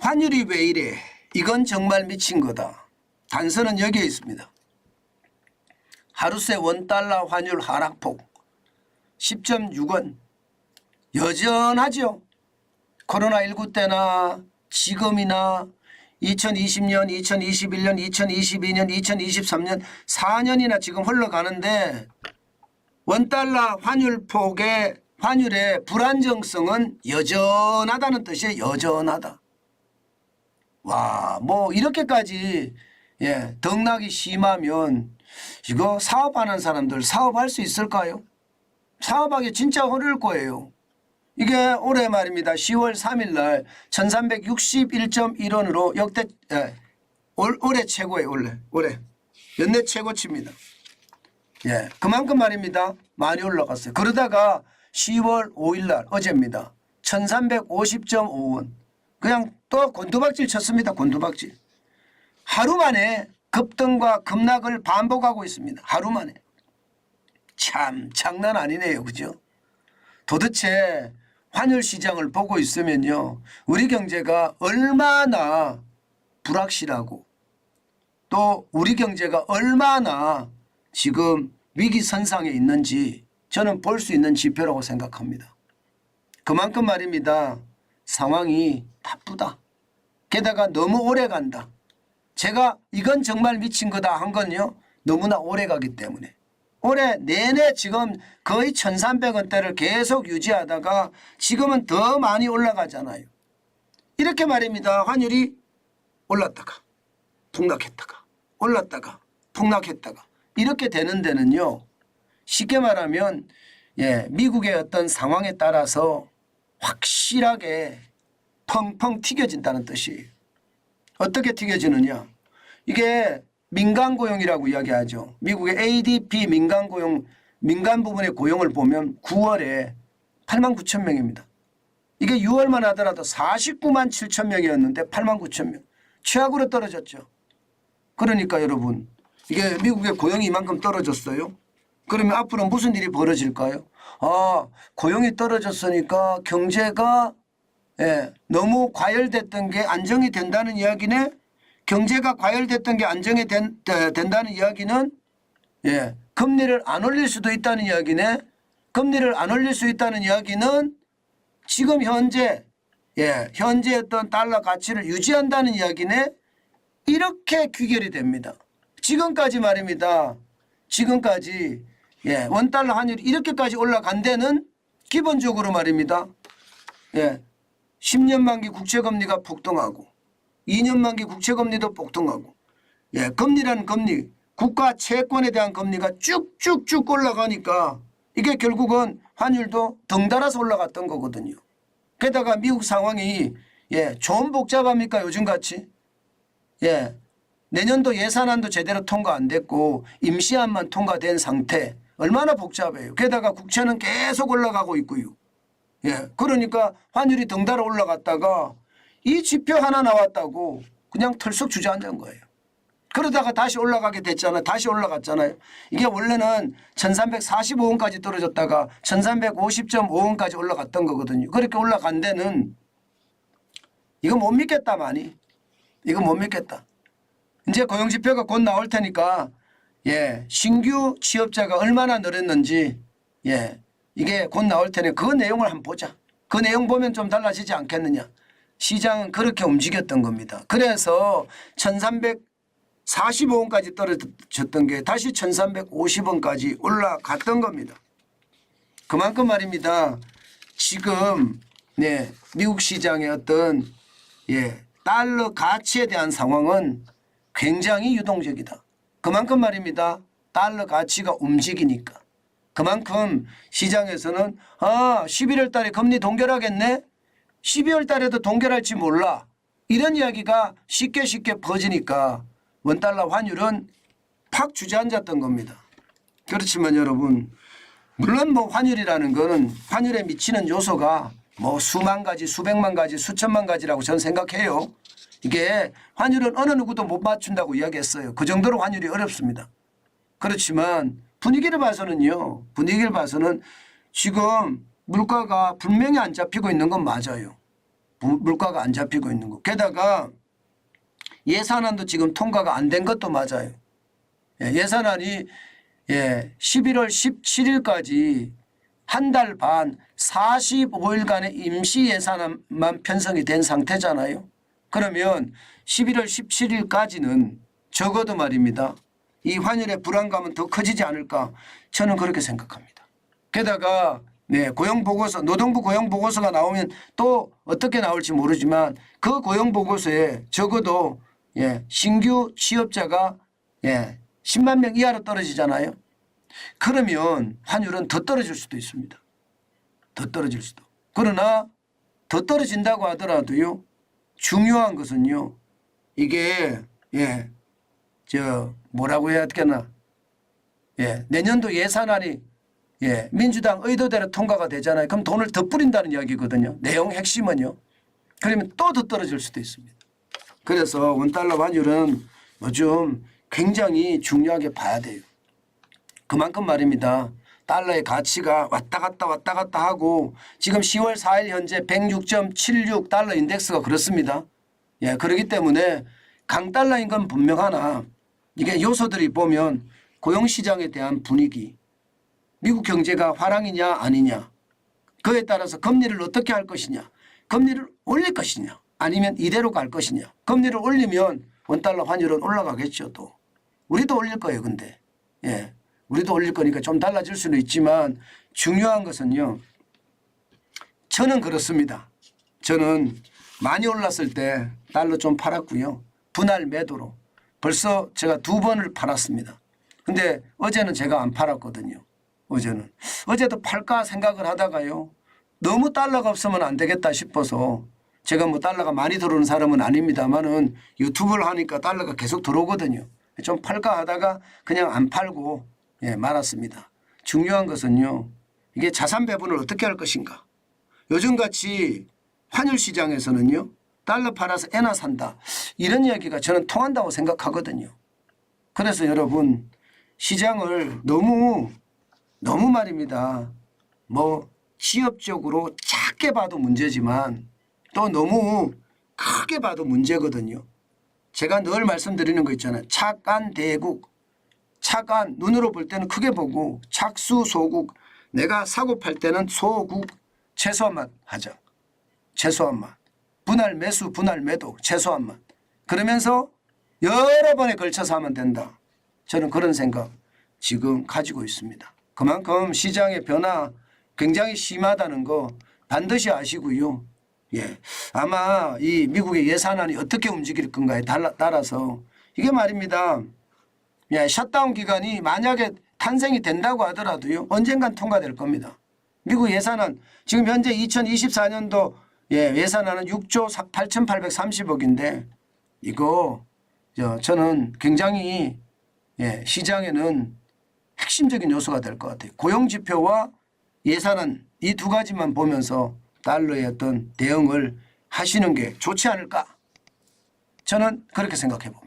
환율이 왜 이래? 이건 정말 미친 거다. 단서는 여기에 있습니다. 하루새 원달러 환율 하락폭 10.6원 여전하죠. 코로나19 때나 지금이나 2020년, 2021년, 2022년, 2023년 4년이나 지금 흘러가는데 원달러 환율폭의 환율의 불안정성은 여전하다는 뜻이에요. 여전하다. 와, 뭐 이렇게까지 덕락이 심하면 이거 사업하는 사람들 사업할 수 있을까요? 사업하기 진짜 어려울 거예요. 이게 올해 말입니다. 10월 3일 날 1361.1원으로 역대 올해 최고예요. 올해 연내 최고치입니다. 그만큼 말입니다. 많이 올라갔어요. 그러다가 10월 5일 날 어제입니다. 1350.5원 그냥 또 곤두박질 쳤습니다. 곤두박질. 하루 만에 급등과 급락을 반복하고 있습니다. 하루 만에. 참 장난 아니네요. 그죠? 도대체 환율 시장을 보고 있으면요. 우리 경제가 얼마나 불확실하고 또 우리 경제가 얼마나 지금 위기선상에 있는지 저는 볼 수 있는 지표라고 생각합니다. 그만큼 말입니다. 상황이 바쁘다. 게다가 너무 오래 간다. 제가 이건 정말 미친 거다 한 건요. 너무나 오래 가기 때문에. 올해 내내 지금 거의 1300원대를 계속 유지하다가 지금은 더 많이 올라가잖아요. 이렇게 말입니다. 환율이 올랐다가 폭락했다가 올랐다가 폭락했다가 이렇게 되는 데는요. 쉽게 말하면 미국의 어떤 상황에 따라서 확실하게 펑펑 튀겨진다는 뜻이에요. 어떻게 튀겨지느냐. 이게 민간고용이라고 이야기하죠. 미국의 ADP 민간고용, 민간 부분의 고용을 보면 9월에 89,000명입니다. 이게 6월만 하더라도 49만 7천 명이었는데 89,000명. 최악으로 떨어졌죠. 그러니까 여러분 이게 미국의 고용이 이만큼 떨어졌어요. 그러면 앞으로 무슨 일이 벌어질까요? 고용이 떨어졌으니까 경제가 너무 과열됐던 게 안정이 된다는 이야기네. 경제가 과열됐던 게 안정이 된다는 이야기는 금리를 안 올릴 수도 있다는 이야기네. 금리를 안 올릴 수 있다는 이야기는 지금 현재 어떤 달러 가치를 유지한다는 이야기네. 이렇게 귀결이 됩니다. 지금까지 말입니다. 지금까지 원달러 환율이 이렇게까지 올라간 데는 기본적으로 말입니다. 10년 만기 국채금리가 폭등하고 2년 만기 국채금리도 폭등하고 금리라는 금리 국가 채권에 대한 금리가 쭉쭉쭉 올라가니까 이게 결국은 환율도 덩달아서 올라갔던 거거든요. 게다가 미국 상황이 좀 복잡합니까 요즘같이. 내년도 예산안도 제대로 통과 안 됐고 임시안만 통과된 상태 얼마나 복잡해요. 게다가 국채는 계속 올라가고 있고요. 그러니까 환율이 덩달아 올라갔다가 이 지표 하나 나왔다고 그냥 털썩 주저앉은 거예요. 그러다가 다시 올라가게 됐잖아요. 다시 올라갔잖아요. 이게 원래는 1345원까지 떨어졌다가 1350.5원까지 올라갔던 거거든요. 그렇게 올라간 데는 이거 못 믿겠다 많이. 이거 못 믿겠다. 이제 고용지표가 곧 나올 테니까 신규 취업자가 얼마나 늘었는지 이게 곧 나올 테니 그 내용을 한번 보자. 그 내용 보면 좀 달라지지 않겠느냐. 시장은 그렇게 움직였던 겁니다. 그래서 1345원까지 떨어졌던 게 다시 1350원까지 올라갔던 겁니다. 그만큼 말입니다. 지금 미국 시장의 어떤 달러 가치에 대한 상황은 굉장히 유동적이다. 그만큼 말입니다. 달러 가치가 움직이니까. 그만큼 시장에서는 11월 달에 금리 동결하겠네. 12월 달에도 동결할지 몰라. 이런 이야기가 쉽게 퍼지니까 원달러 환율은 팍 주저앉았던 겁니다. 그렇지만 여러분 물론 뭐 환율이라는 거는 환율에 미치는 요소가 뭐 수만 가지 수백만 가지 수천만 가지라고 저는 생각해요. 이게 환율은 어느 누구도 못 맞춘다고 이야기했어요. 그 정도로 환율이 어렵습니다. 그렇지만 분위기를 봐서는요. 분위기를 봐서는 지금 물가가 분명히 안 잡히고 있는 건 맞아요. 물가가 안 잡히고 있는 거. 게다가 예산안도 지금 통과가 안 된 것도 맞아요. 예산안이 11월 17일까지 한 달 반 45일간의 임시 예산안만 편성이 된 상태잖아요. 그러면 11월 17일까지는 적어도 말입니다. 이 환율의 불안감은 더 커지지 않을까 저는 그렇게 생각합니다. 게다가 고용보고서 노동부 고용보고서가 나오면 또 어떻게 나올지 모르지만 그 고용보고서에 적어도 신규 취업자가 10만 명 이하로 떨어지잖아요. 그러면 환율은 더 떨어질 수도 있습니다. 더 떨어질 수도. 그러나 더 떨어진다고 하더라도요. 중요한 것은요. 이게 뭐라고 해야 되나. 내년도 예산안이 민주당 의도대로 통과가 되잖아요. 그럼 돈을 더 뿌린다는 이야기거든요. 내용 핵심은요. 그러면 또 더 떨어질 수도 있습니다. 그래서 원달러 환율은 요즘 굉장히 중요하게 봐야 돼요. 그만큼 말입니다. 달러의 가치가 왔다 갔다 하고 지금 10월 4일 현재 106.76 달러 인덱스가 그렇습니다. 그렇기 때문에 강달러인 건 분명하나 이게 요소들이 보면 고용시장에 대한 분위기, 미국 경제가 화랑이냐 아니냐, 그에 따라서 금리를 어떻게 할 것이냐, 금리를 올릴 것이냐 아니면 이대로 갈 것이냐. 금리를 올리면 원달러 환율은 올라가겠죠. 또 우리도 올릴 거예요. 근데 우리도 올릴 거니까 좀 달라질 수는 있지만 중요한 것은요. 저는 그렇습니다. 저는 많이 올랐을 때 달러 좀 팔았고요. 분할 매도로 벌써 제가 2번을 팔았습니다. 근데 어제는 제가 안 팔았거든요. 어제도 팔까 생각을 하다가요. 너무 달러가 없으면 안 되겠다 싶어서 제가 뭐 달러가 많이 들어오는 사람은 아닙니다만은 유튜브를 하니까 달러가 계속 들어오거든요. 좀 팔까 하다가 그냥 안 팔고 말았습니다. 중요한 것은요. 이게 자산 배분을 어떻게 할 것인가. 요즘같이 환율 시장에서는요. 달러 팔아서 엔화 산다. 이런 이야기가 저는 통한다고 생각하거든요. 그래서 여러분 시장을 너무 말입니다. 뭐 지엽적으로 작게 봐도 문제지만 또 너무 크게 봐도 문제거든요. 제가 늘 말씀드리는 거 있잖아요. 착안 대국. 착안 눈으로 볼 때는 크게 보고 착수 소국. 내가 사고 팔 때는 소국 최소한만 하자. 최소한만. 분할 매수 분할 매도 최소한만. 그러면서 여러 번에 걸쳐서 하면 된다. 저는 그런 생각 지금 가지고 있습니다. 그만큼 시장의 변화 굉장히 심하다는 거 반드시 아시고요. 아마 이 미국의 예산안이 어떻게 움직일 건가에 따라서 이게 말입니다. 셧다운 기간이 만약에 탄생이 된다고 하더라도요. 언젠간 통과될 겁니다. 미국 예산안 지금 현재 2024년도 예산안은 6조 8,830억인데 이거 저는 굉장히 시장에는 핵심적인 요소가 될 것 같아요. 고용지표와 예산안 이 두 가지만 보면서 달러의 어떤 대응을 하시는 게 좋지 않을까? 저는 그렇게 생각해 봅니다.